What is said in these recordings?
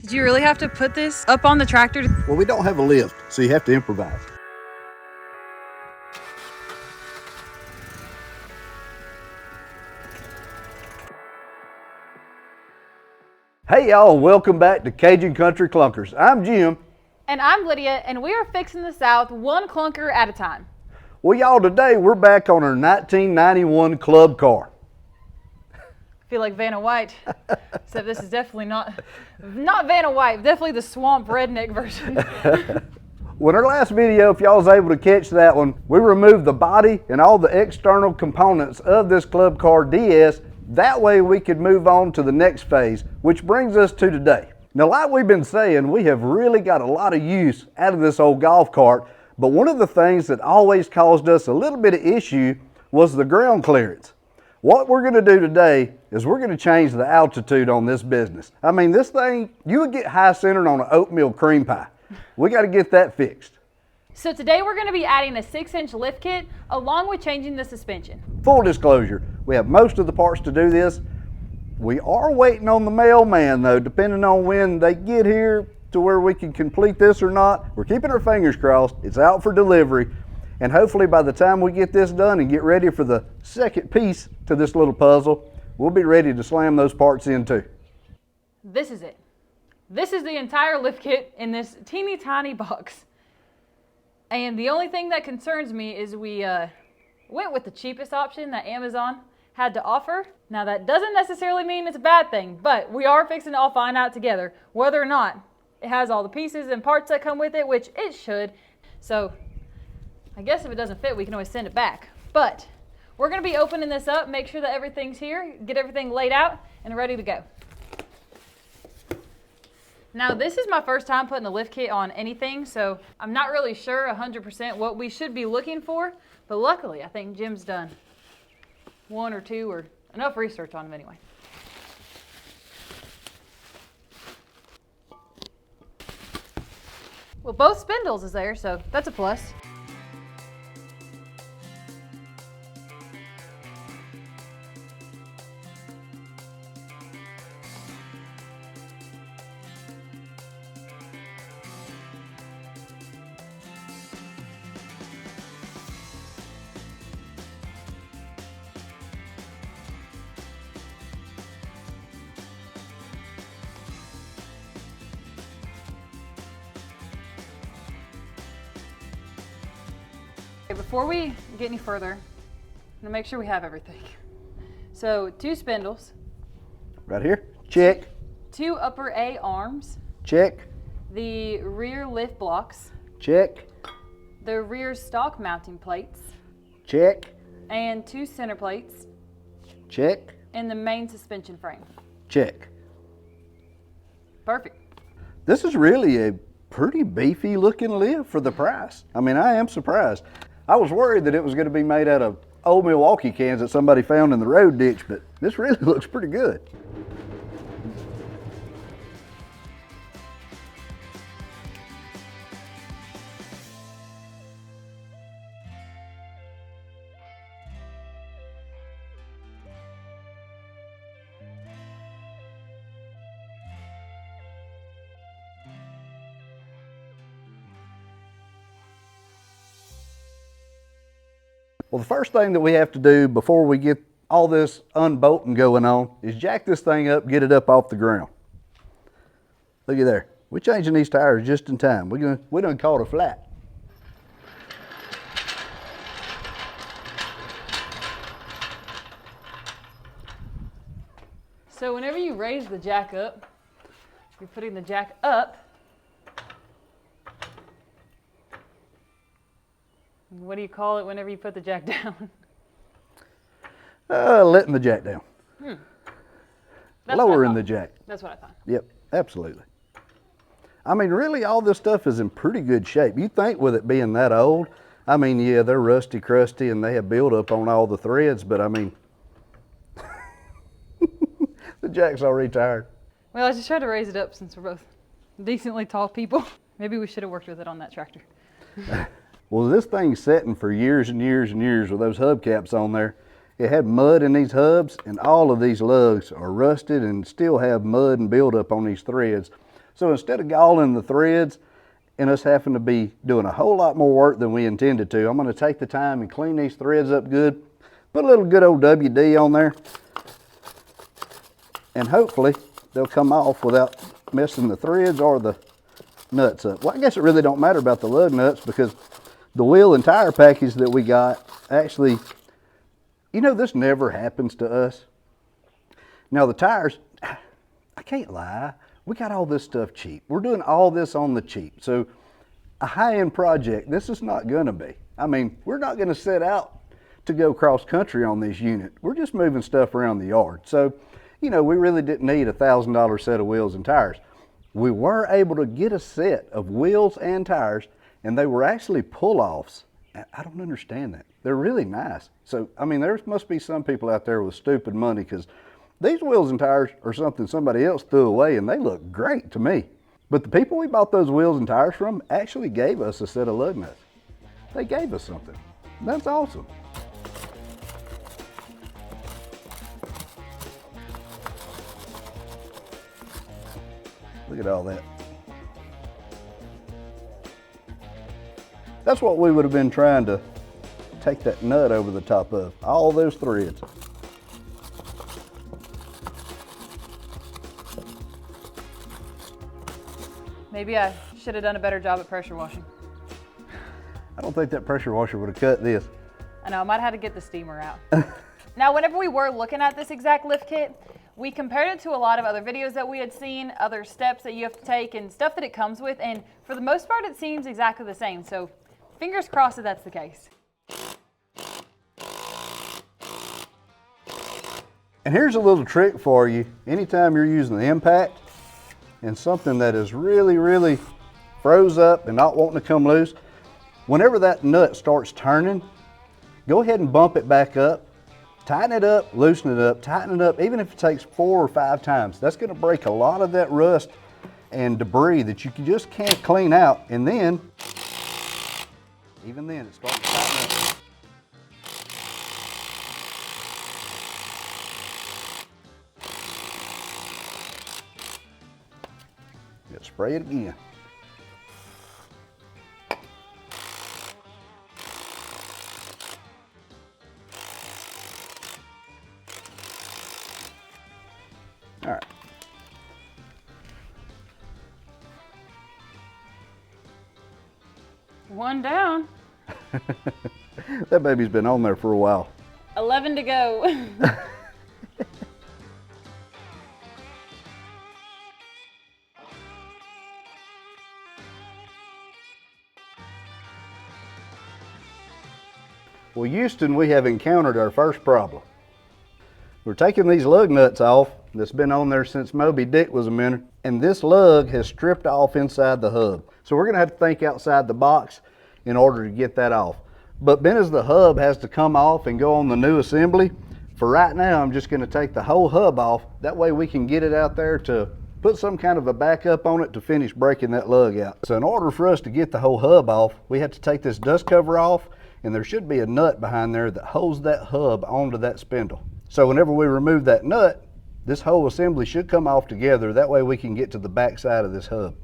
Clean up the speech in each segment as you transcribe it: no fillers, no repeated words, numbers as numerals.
Did you really have to put this up on the tractor? Well, we don't have a lift, so you have to improvise. Hey y'all, welcome back to Cajun Country Clunkers. I'm Jim. And I'm Lydia, and we are fixing the South one clunker at a time. Well y'all, today we're back on our 1991 club car. I feel like Vanna White, except this is definitely not Vanna White, definitely the swamp redneck version. Well, in our last video, if y'all was able to catch that one, we removed the body and all the external components of this club car DS. That way we could move on to the next phase, which brings us to today. Now, like we've been saying, we have really got a lot of use out of this old golf cart, but one of the things that always caused us a little bit of issue was the ground clearance. What we're going to do today is we're going to change the altitude on this business. I mean, this thing, you would get high centered on an oatmeal cream pie. We got to get that fixed. So today we're going to be adding a 6-inch lift kit along with changing the suspension. Full disclosure, we have most of the parts to do this. We are waiting on the mailman though, depending on when they get here to where we can complete this or not. We're keeping our fingers crossed. It's out for delivery. And hopefully by the time we get this done and get ready for the second piece to this little puzzle, we'll be ready to slam those parts in too. This is it. This is the entire lift kit in this teeny tiny box. And the only thing that concerns me is we went with the cheapest option that Amazon had to offer. Now that doesn't necessarily mean it's a bad thing, but we are fixing to all find out together whether or not it has all the pieces and parts that come with it, which it should. So I guess if it doesn't fit, we can always send it back. But we're going to be opening this up, make sure that everything's here, get everything laid out and ready to go. Now this is my first time putting a lift kit on anything, so I'm not really sure 100% what we should be looking for, but luckily I think Jim's done one or two or enough research on them anyway. Well, both spindles is there, so that's a plus. Before we get any further, I'm gonna make sure we have everything. So 2 spindles. Right here, check. 2 upper A arms. Check. The rear lift blocks. Check. The rear stock mounting plates. Check. And 2 center plates. Check. And the main suspension frame. Check. Perfect. This is really a pretty beefy looking lift for the price. I mean, I am surprised. I was worried that it was going to be made out of old Milwaukee cans that somebody found in the road ditch, but this really looks pretty good. Well, the first thing that we have to do before we get all this unbolting going on is jack this thing up, get it up off the ground. Look at there. We're changing these tires just in time. We done caught a flat. So whenever you raise the jack up, you're putting the jack up. What do you call it whenever you put the jack down? Letting the jack down. Lowering the jack. That's what I thought. Yep, absolutely. I mean, really, all this stuff is in pretty good shape. You think with it being that old, I mean, yeah, they're rusty, crusty, and they have buildup on all the threads, but I mean, the jack's already tired. Well, I just tried to raise it up since we're both decently tall people. Maybe we should have worked with it on that tractor. Well, this thing's setting for years and years and years with those hubcaps on there. It had mud in these hubs, and all of these lugs are rusted and still have mud and buildup on these threads. So instead of galling the threads and us having to be doing a whole lot more work than we intended to, I'm going to take the time and clean these threads up good, put a little good old WD on there, and hopefully they'll come off without messing the threads or the nuts up. Well, I guess it really don't matter about the lug nuts because the wheel and tire package that we got actually, you know, this never happens to us. Now the tires, I can't lie, we got all this stuff cheap. We're doing all this on the cheap. So a high-end project, this is not gonna be. I mean, we're not gonna set out to go cross country on this unit. We're just moving stuff around the yard. So, you know, we really didn't need a $1,000 set of wheels and tires. We were able to get a set of wheels and tires, and they were actually pull-offs. I don't understand that. They're really nice. So, I mean, there must be some people out there with stupid money, because these wheels and tires are something somebody else threw away, and they look great to me. But the people we bought those wheels and tires from actually gave us a set of lug nuts. They gave us something. That's awesome. Look at all that. That's what we would have been trying to take that nut over the top of, all those threads. Maybe I should have done a better job at pressure washing. I don't think that pressure washer would have cut this. I know, I might have had to get the steamer out. Now, whenever we were looking at this exact lift kit, we compared it to a lot of other videos that we had seen, other steps that you have to take and stuff that it comes with, and for the most part it seems exactly the same, so fingers crossed that that's the case. And here's a little trick for you. Anytime you're using the impact and something that is really froze up and not wanting to come loose, whenever that nut starts turning, go ahead and bump it back up. Tighten it up, loosen it up, tighten it up, even if it takes 4 or 5 times. That's gonna break a lot of that rust and debris that you just can't clean out. And then, even then, it starts to tighten up. Just spray it again. All right. One down. That baby's been on there for a while. 11 to go. Well, Houston, we have encountered our first problem. We're taking these lug nuts off that's been on there since Moby Dick was a minute, and this lug has stripped off inside the hub. So we're gonna have to think outside the box in order to get that off. But being as the hub has to come off and go on the new assembly, for right now I'm just gonna take the whole hub off. That way we can get it out there to put some kind of a backup on it to finish breaking that lug out. So in order for us to get the whole hub off, we have to take this dust cover off, and there should be a nut behind there that holds that hub onto that spindle. So whenever we remove that nut, this whole assembly should come off together. That way we can get to the back side of this hub.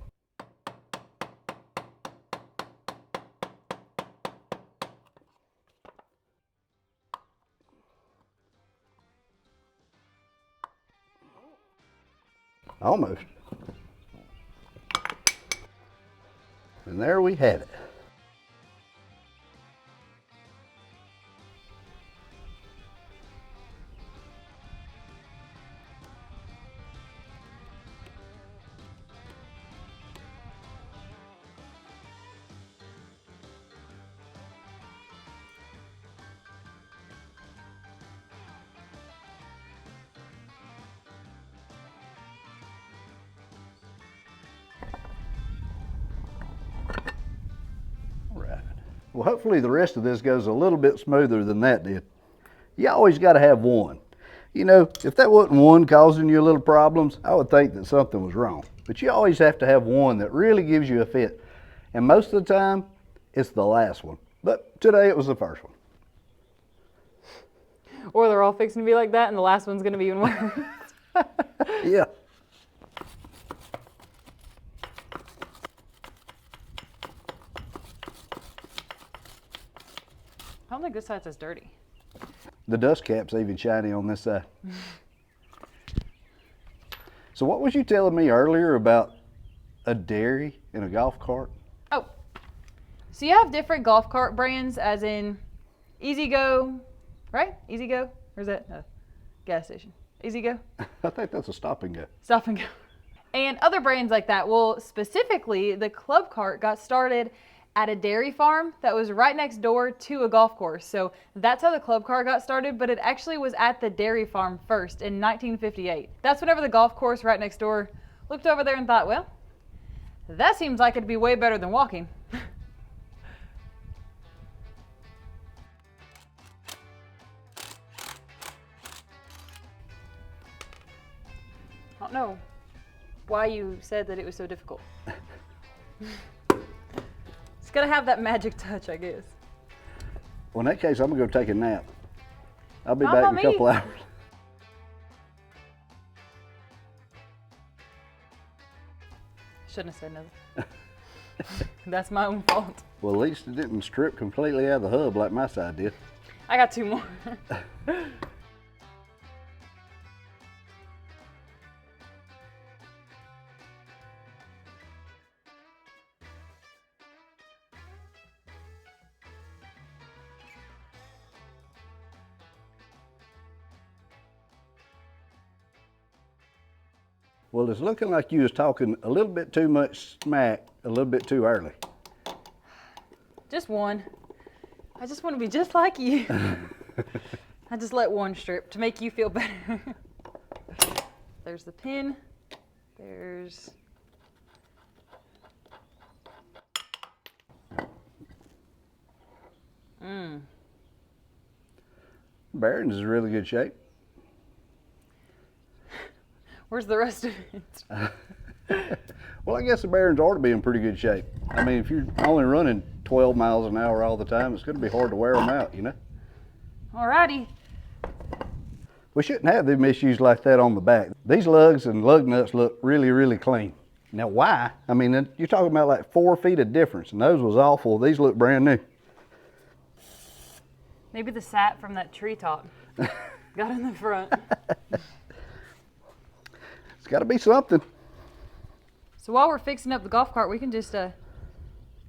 Almost. And there we have it. Well, hopefully the rest of this goes a little bit smoother than that did. You always got to have one. You know, if that wasn't one causing you a little problems, I would think that something was wrong. But you always have to have one that really gives you a fit. And most of the time, it's the last one. But today it was the first one. Or they're all fixing to be like that and the last one's gonna be even worse. Yeah. I don't think this side's as dirty. The dust cap's even shiny on this side. So what was you telling me earlier about a dairy in a golf cart? Oh, so you have different golf cart brands, as in Easy Go, right? Easy Go? Or is that a gas station? Easy Go? I think that's a stop and go. Stop and Go. And other brands like that. Well, specifically, the club cart got started at a dairy farm that was right next door to a golf course. So that's how the club cart got started, but it actually was at the dairy farm first in 1958. That's whenever the golf course right next door looked over there and thought, well, that seems like it'd be way better than walking. I don't know why you said that it was so difficult. It's gotta have that magic touch, I guess. Well, in that case, I'm gonna go take a nap. I'll be Not back on in a me. couple hours. Shouldn't have said nothing. That's my own fault. Well, at least it didn't strip completely out of the hub like my side did. I got 2 more. Well, it's looking like you was talking a little bit too much smack a little bit too early. Just one. I just want to be just like you. I just let one strip to make you feel better. There's the pin. There's... Bearings is in really good shape. Where's the rest of it? Well, I guess the bearings ought to be in pretty good shape. I mean, if you're only running 12 miles an hour all the time, it's going to be hard to wear them out, you know? Alrighty. We shouldn't have them issues like that on the back. These lugs and lug nuts look really, really clean. Now, why? I mean, you're talking about like 4 feet of difference, and those was awful. These look brand new. Maybe the sap from that treetop got in the front. It's got to be something. So while we're fixing up the golf cart, we can just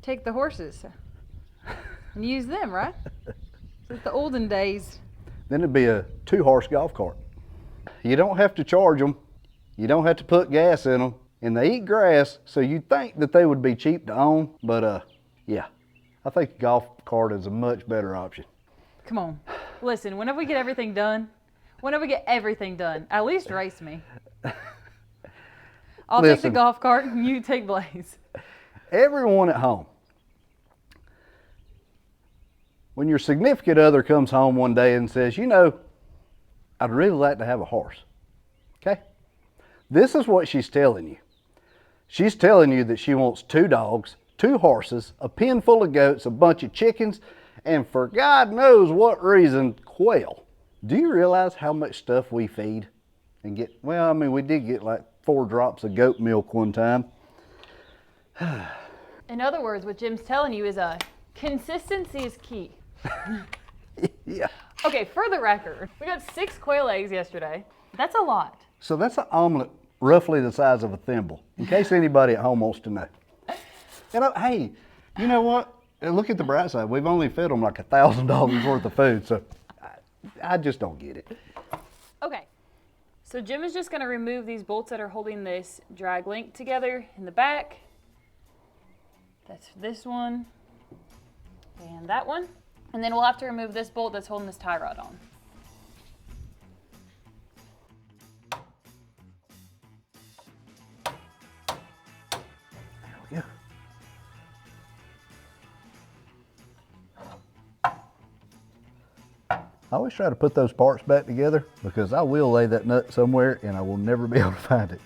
take the horses and use them, right? It's the olden days. Then it'd be a 2-horse golf cart. You don't have to charge them. You don't have to put gas in them. And they eat grass, so you'd think that they would be cheap to own. But yeah, I think a golf cart is a much better option. Come on. Listen, whenever we get everything done, at least race me. I'll take the Listen. golf cart and you take Blaze. Everyone at home, when your significant other comes home one day and says, you know, I'd really like to have a horse, okay? This is what she's telling you. She's telling you that she wants 2 dogs, 2 horses, a pen full of goats, a bunch of chickens, and for God knows what reason, quail. Do you realize how much stuff we feed and get? Well, I mean, we did get like 4 drops of goat milk one time. In other words, what Jim's telling you is consistency is key. Yeah. Okay, for the record, we got 6 quail eggs yesterday. That's a lot. So that's an omelet roughly the size of a thimble, in case anybody at home wants to know. And hey, you know what? Look at the bright side. We've only fed them like $1,000 worth of food, so I just don't get it. Okay, so Jim is just going to remove these bolts that are holding this drag link together in the back. That's this one and that one. And then we'll have to remove this bolt that's holding this tie rod on. There we go. I always try to put those parts back together because I will lay that nut somewhere and I will never be able to find it.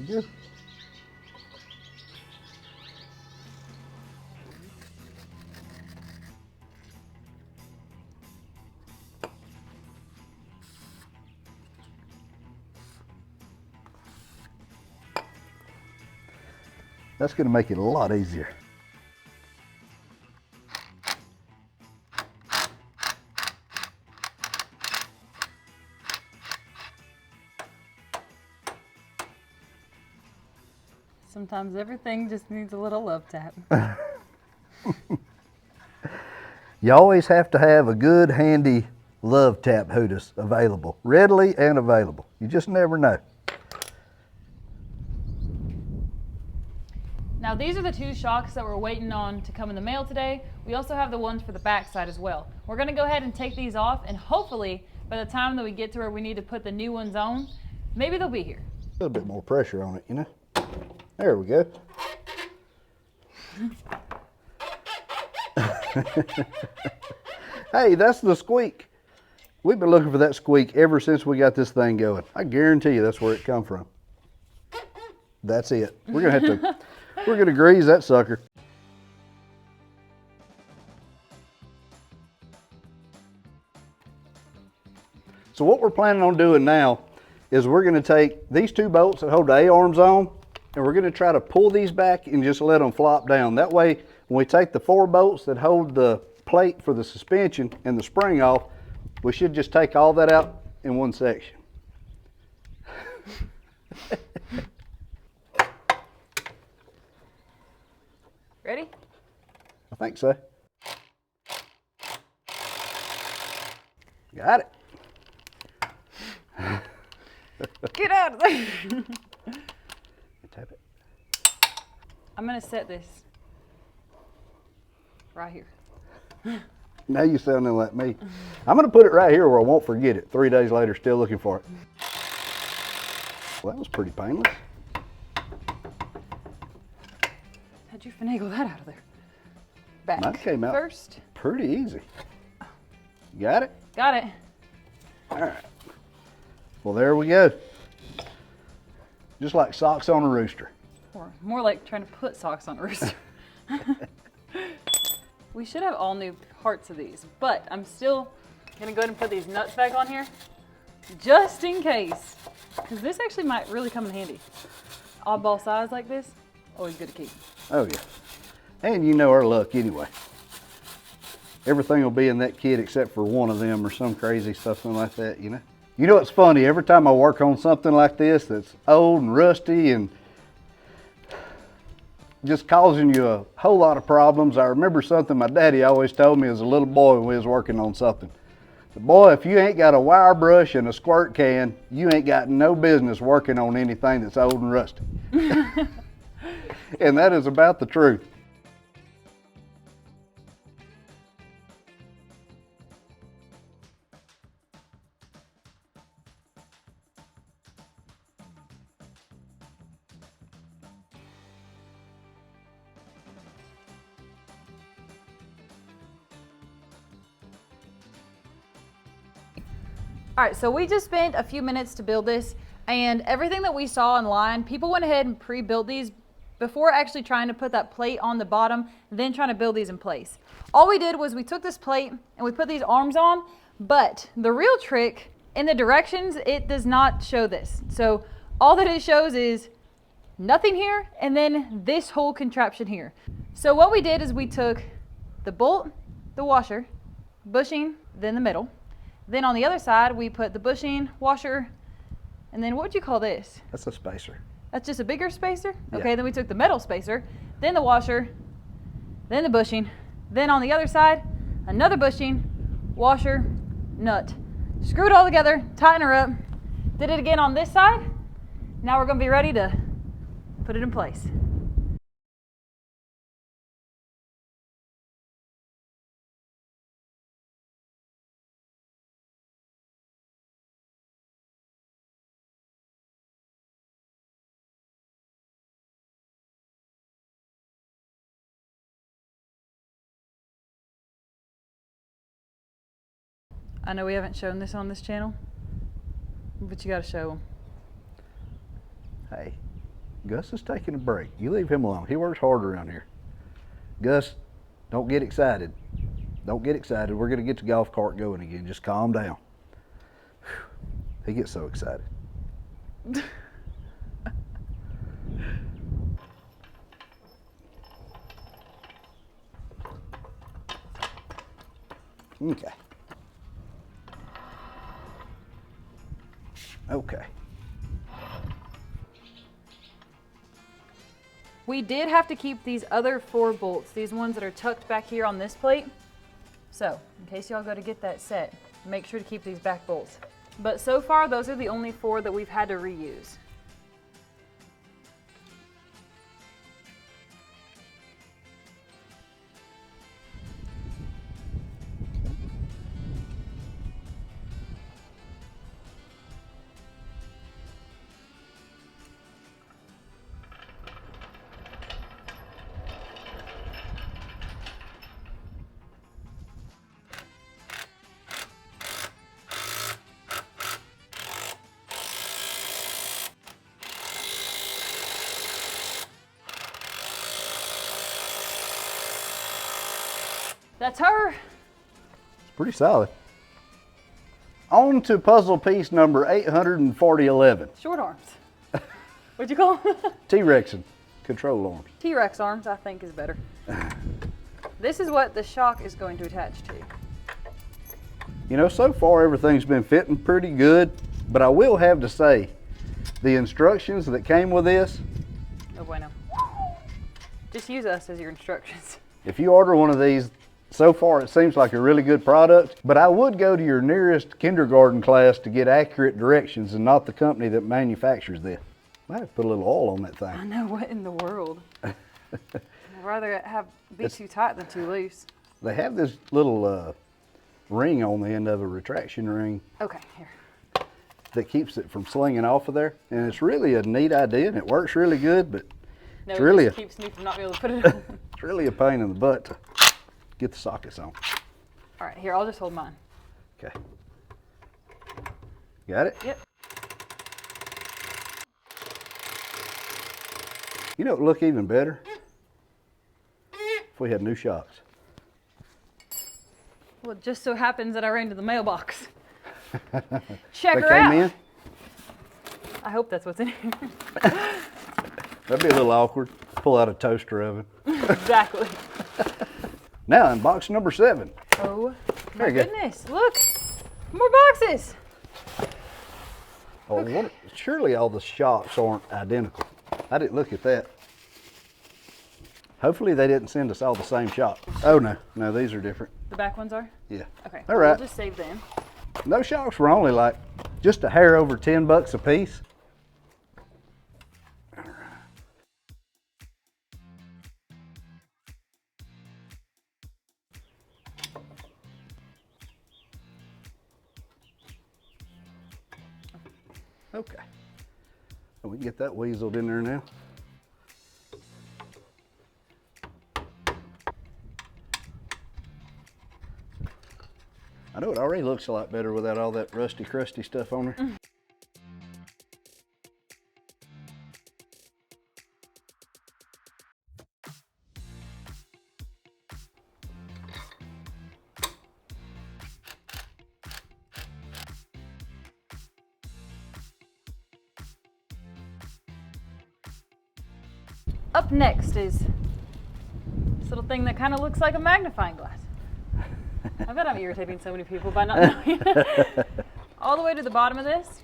we go. That's going to make it a lot easier. Sometimes everything just needs a little love tap. You always have to have a good, handy love tap hootis available, readily and available. You just never know. Now these are the 2 shocks that we're waiting on to come in the mail today. We also have the ones for the back side as well. We're gonna go ahead and take these off, and hopefully by the time that we get to where we need to put the new ones on, maybe they'll be here. A little bit more pressure on it, you know. There we go. Hey, that's the squeak. We've been looking for that squeak ever since we got this thing going. I guarantee you that's where it come from. That's it. We're gonna have to, we're gonna grease that sucker. So what we're planning on doing now is we're gonna take these 2 bolts that hold the A-arms on, and we're gonna try to pull these back and just let them flop down. That way, when we take the 4 bolts that hold the plate for the suspension and the spring off, we should just take all that out in one section. Ready? I think so. Got it. Get out of there. Tap it. I'm gonna set this right here. Now you're sounding like me. I'm gonna put it right here where I won't forget it. 3 days later, still looking for it. Well, that was pretty painless. How'd you finagle that out of there? Back. Mine came out first. pretty easy. Got it? Got it. All right. Well, there we go. Just like socks on a rooster. Or more like trying to put socks on a rooster. We should have all new parts of these, but I'm still gonna go ahead and put these nuts back on here just in case, because this actually might really come in handy. Oddball size like this, always good to keep. Oh yeah. And you know our luck anyway. Everything will be in that kit except for one of them or some crazy something like that, you know. You know what's funny? Every time I work on something like this that's old and rusty and just causing you a whole lot of problems. I remember something my daddy always told me as a little boy when we was working on something. Boy, if you ain't got a wire brush and a squirt can, you ain't got no business working on anything that's old and rusty. And that is about the truth. All right, so we just spent a few minutes to build this, and everything that we saw online, people went ahead and pre-built these before actually trying to put that plate on the bottom, then trying to build these in place. All we did was we took this plate and we put these arms on, but the real trick in the directions, it does not show this. So all that it shows is nothing here, and then this whole contraption here. So what we did is we took the bolt, the washer, bushing, then the middle. Then on the other side, we put the bushing, washer, and then what would you call this? That's a spacer. That's just a bigger spacer? Yeah. Okay, then we took the metal spacer, then the washer, then the bushing, then on the other side, another bushing, washer, nut. Screw it all together, tighten her up, did it again on this side. Now we're gonna be ready to put it in place. I know we haven't shown this on this channel, but you gotta show them. Hey, Gus is taking a break. You leave him alone. He works hard around here. Gus, don't get excited. Don't get excited. We're going to get the golf cart going again. Just calm down. He gets so excited. Okay. Okay. We did have to keep these other 4 bolts, these ones that are tucked back here on this plate. So, in case y'all go to get that set, make sure to keep these back bolts. But so far, those are the only 4 that we've had to reuse. That's her. It's pretty solid. On to puzzle piece number 84011. Short arms. What'd you call them? T-Rexing control arms. T-Rex arms, I think, is better. This is what the shock is going to attach to. You know, so far everything's been fitting pretty good, but I will have to say, the instructions that came with this, Oh bueno. Just use us as your instructions. if you order one of these, so far it seems like a really good product, but I would go to your nearest kindergarten class to get accurate directions and not the company that manufactures this. Might have to put a little oil on that I thing. know, what in the world? I'd rather be too tight than too loose. They have this little ring on the end of a retraction ring Okay, here. that keeps it from slinging off of there, and it's really a neat idea and it works really good, but No, it's it really just keeps me from not being able to put it on. it's really a pain in the butt to get the sockets on. All right, here, I'll just hold mine. Okay. Got it? Yep. You know, it would look even better if we had new shocks. Well, it just so happens that I ran to the mailbox. Check They her came out. in. I hope that's what's in here. That'd be a little awkward. Pull out a toaster oven. Exactly. Now in box number 7. Oh There my you go. goodness, look, more boxes. Oh, what, surely all the shocks aren't identical. I didn't look at that. Hopefully they didn't send us all the same shock. Oh no, no, these are different. The back ones are? Yeah. Okay, All right. we'll just save them. Those shocks were only like just a hair over $10 a piece. Okay. We can get that weaseled in there now. I know it already looks a lot better without all that rusty, crusty stuff on there. Up next is this little thing that kind of looks like a magnifying glass. I bet I'm irritating so many people by not knowing. All the way to the bottom of this.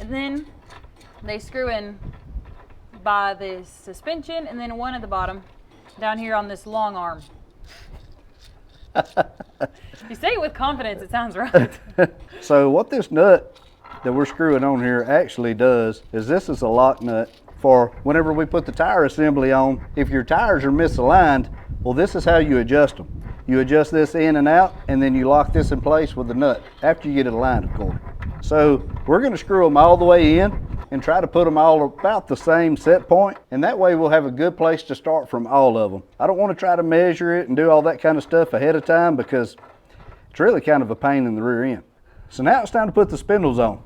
And then they screw in by this suspension and then one at the bottom down here on this long arm. If you say it with confidence, it sounds right. So what this nut that we're screwing on here actually does is this is a lock nut for whenever we put the tire assembly on. If your tires are misaligned, well, this is how you adjust them. You adjust this in and out, and then you lock this in place with the nut after you get it aligned, of course. So we're going to screw them all the way in and try to put them all about the same set point, and that way we'll have a good place to start from all of them. I don't want to try to measure it and do all that kind of stuff ahead of time because it's really kind of a pain in the rear end. So now it's time to put the spindles on.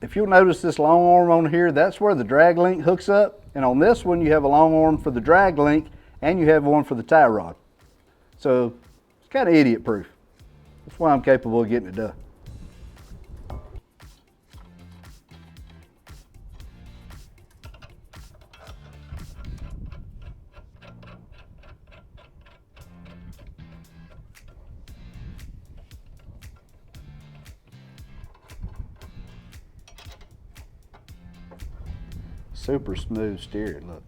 If you'll notice this long arm on here, that's where the drag link hooks up. And on this one, you have a long arm for the drag link and you have one for the tie rod. So it's kind of idiot proof. That's why I'm capable of getting it done. Super smooth steering, look.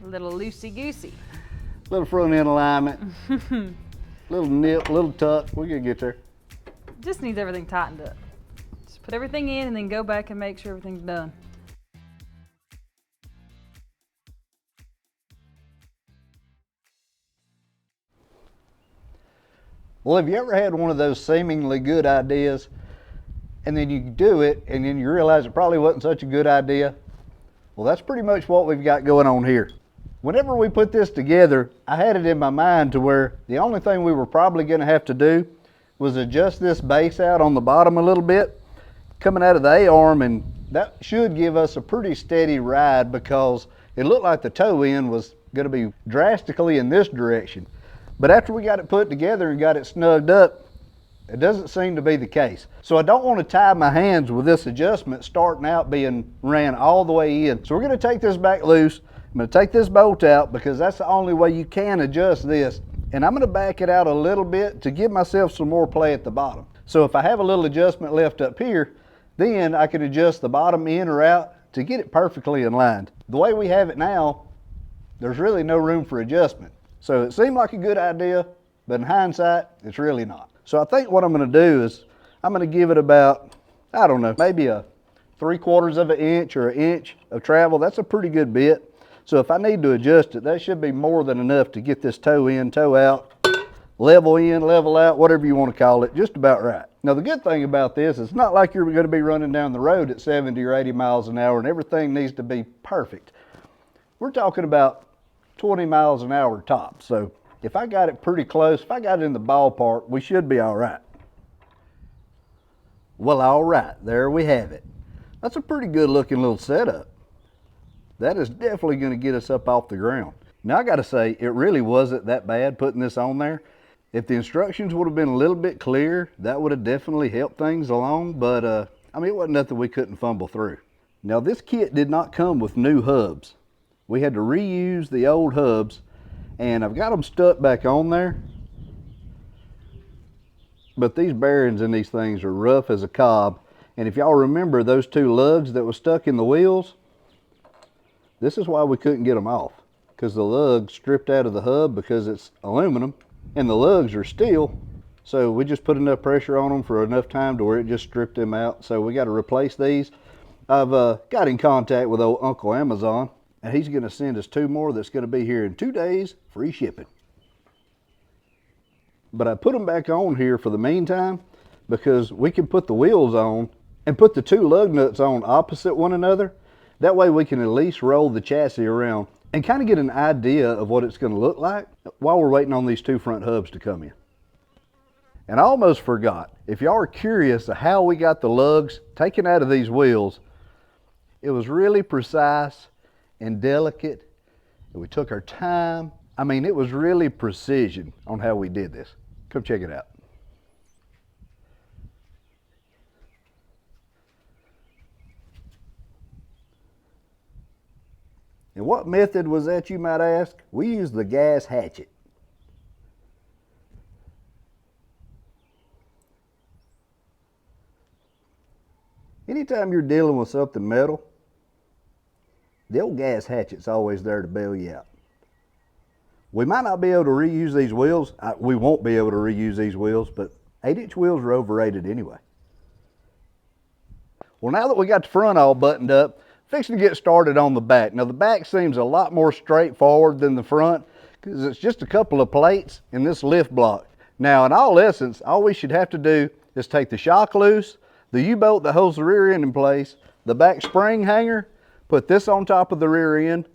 A little loosey-goosey. Little front end alignment, little nip, little tuck, we're gonna get there. Just needs everything tightened up. Just put everything in and then go back and make sure everything's done. Well, have you ever had one of those seemingly good ideas and then you do it and then you realize it probably wasn't such a good idea? Well, that's pretty much what we've got going on here. Whenever we put this together, I had it in my mind to where the only thing we were probably going to have to do was adjust this base out on the bottom a little bit coming out of the A-arm, and that should give us a pretty steady ride because it looked like the toe end was going to be drastically in this direction. But after we got it put together and got it snugged up, it doesn't seem to be the case. So I don't want to tie my hands with this adjustment starting out being ran all the way in. So we're going to take this back loose. I'm going to take this bolt out because that's the only way you can adjust this. And I'm going to back it out a little bit to give myself some more play at the bottom. So if I have a little adjustment left up here, then I can adjust the bottom in or out to get it perfectly in line. The way we have it now, there's really no room for adjustment. So it seemed like a good idea, but in hindsight, it's really not. So I think what I'm going to do is I'm going to give it about, I don't know, maybe a 3/4 of an inch or an inch of travel. That's a pretty good bit. So if I need to adjust it, that should be more than enough to get this toe in, toe out, level in, level out, whatever you want to call it, just about right. Now the good thing about this is it's not like you're going to be running down the road at 70 or 80 miles an hour and everything needs to be perfect. We're talking about 20 miles an hour tops. So if I got it pretty close, if I got it in the ballpark, we should be all right. Well, all right, there we have it. That's a pretty good looking little setup. That is definitely going to get us up off the ground. Now I got to say, it really wasn't that bad putting this on there. If the instructions would have been a little bit clearer, that would have definitely helped things along, but I mean, it wasn't nothing we couldn't fumble through. Now this kit did not come with new hubs. We had to reuse the old hubs, and I've got them stuck back on there. But these bearings in these things are rough as a cob. And if y'all remember those two lugs that were stuck in the wheels, this is why we couldn't get them off, because the lugs stripped out of the hub because it's aluminum and the lugs are steel. So we just put enough pressure on them for enough time to where it just stripped them out. So we got to replace these. I've got in contact with old Uncle Amazon, and he's going to send us 2 more that's going to be here in 2 days, free shipping. But I put them back on here for the meantime because we can put the wheels on and put the 2 lug nuts on opposite one another. That way we can at least roll the chassis around and kind of get an idea of what it's going to look like while we're waiting on these 2 front hubs to come in. And I almost forgot, if y'all are curious of how we got the lugs taken out of these wheels, it was really precise and delicate. And we took our time. I mean, it was really precision on how we did this. Come check it out. And what method was that, you might ask? We used the gas hatchet. Anytime you're dealing with something metal, the old gas hatchet's always there to bail you out. We might not be able to reuse these wheels. We won't be able to reuse these wheels, but 8-inch wheels are overrated anyway. Well, now that we got the front all buttoned up, fixing to get started on the back. Now the back seems a lot more straightforward than the front because it's just a couple of plates and this lift block. Now in all essence, all we should have to do is take the shock loose, the U-bolt that holds the rear end in place, the back spring hanger, put this on top of the rear end,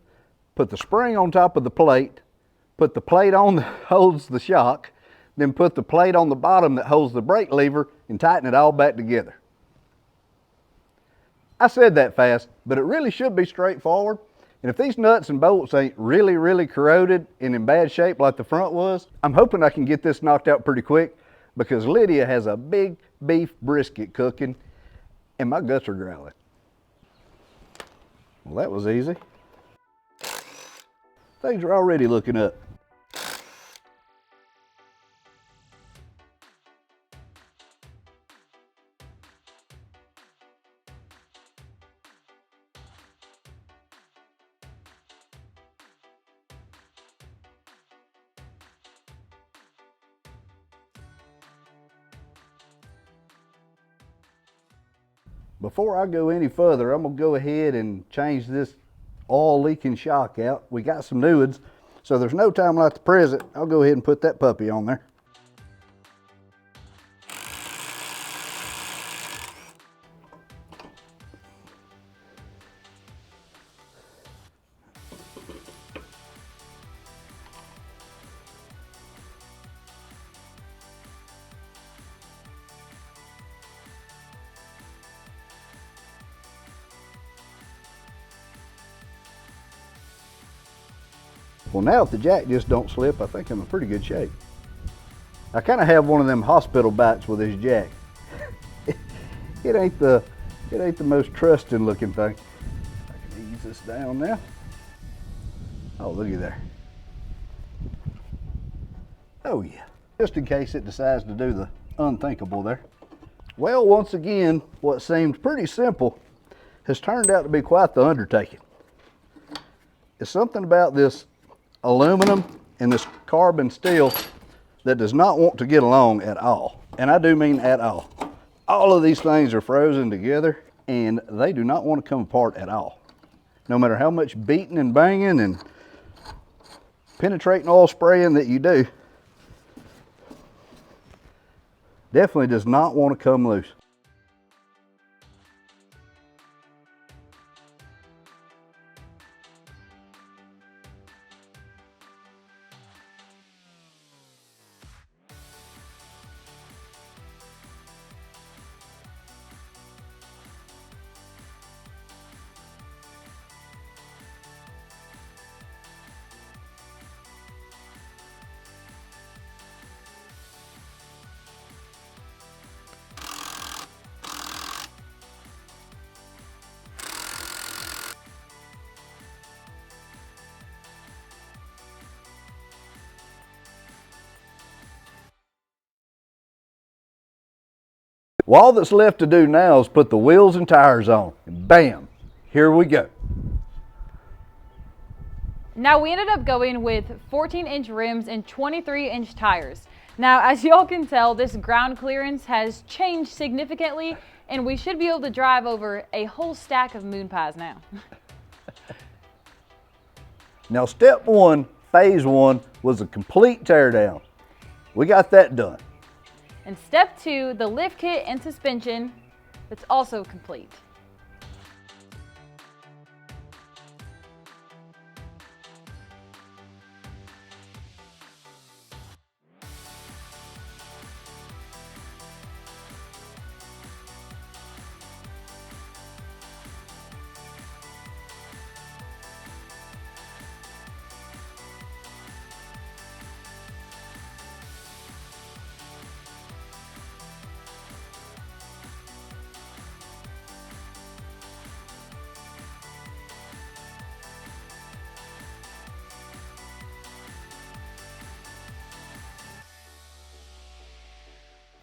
put the spring on top of the plate, put the plate on that holds the shock, then put the plate on the bottom that holds the brake lever and tighten it all back together. I said that fast, but it really should be straightforward. And if these nuts and bolts ain't really corroded and in bad shape like the front was, I'm hoping I can get this knocked out pretty quick because Lydia has a big beef brisket cooking and my guts are growling. Well, that was easy. Things are already looking up. Before I go any further, I'm gonna go ahead and change this oil leaking shock out. We got some new ones, so there's no time like the present. I'll go ahead and put that puppy on there. Well, now if the jack just don't slip, I think I'm in pretty good shape. I kind of have one of them hospital backs with this jack. It ain't the most trusting looking thing. I can ease this down now. Oh, looky there. Oh yeah, just in case it decides to do the unthinkable there. Well, once again, what seemed pretty simple has turned out to be quite the undertaking. It's something about this aluminum and this carbon steel that does not want to get along at all. And I do mean at all. All of these things are frozen together and they do not want to come apart at all. No matter how much beating and banging and penetrating oil spraying that you do, definitely does not want to come loose. Well, all that's left to do now is put the wheels and tires on, and bam, here we go. Now we ended up going with 14-inch rims and 23-inch tires. Now, as y'all can tell, this ground clearance has changed significantly, and we should be able to drive over a whole stack of moon pies now. Now, step one, phase one, was a complete teardown. We got that done. And step two, the lift kit and suspension, that's also complete.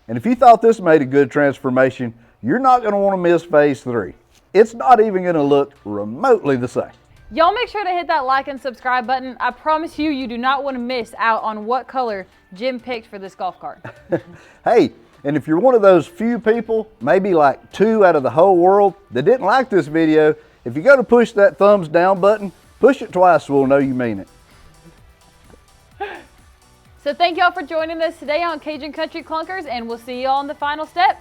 And if you thought this made a good transformation, you're not going to want to miss phase three. It's not even going to look remotely the same. Y'all make sure to hit that like and subscribe button. I promise you, you do not want to miss out on what color Jim picked for this golf cart. Hey, and if you're one of those few people, maybe like 2 out of the whole world, that didn't like this video, if you go to push that thumbs down button, push it twice so we'll know you mean it. So thank y'all for joining us today on Cajun Country Clunkers, and we'll see y'all on the final step.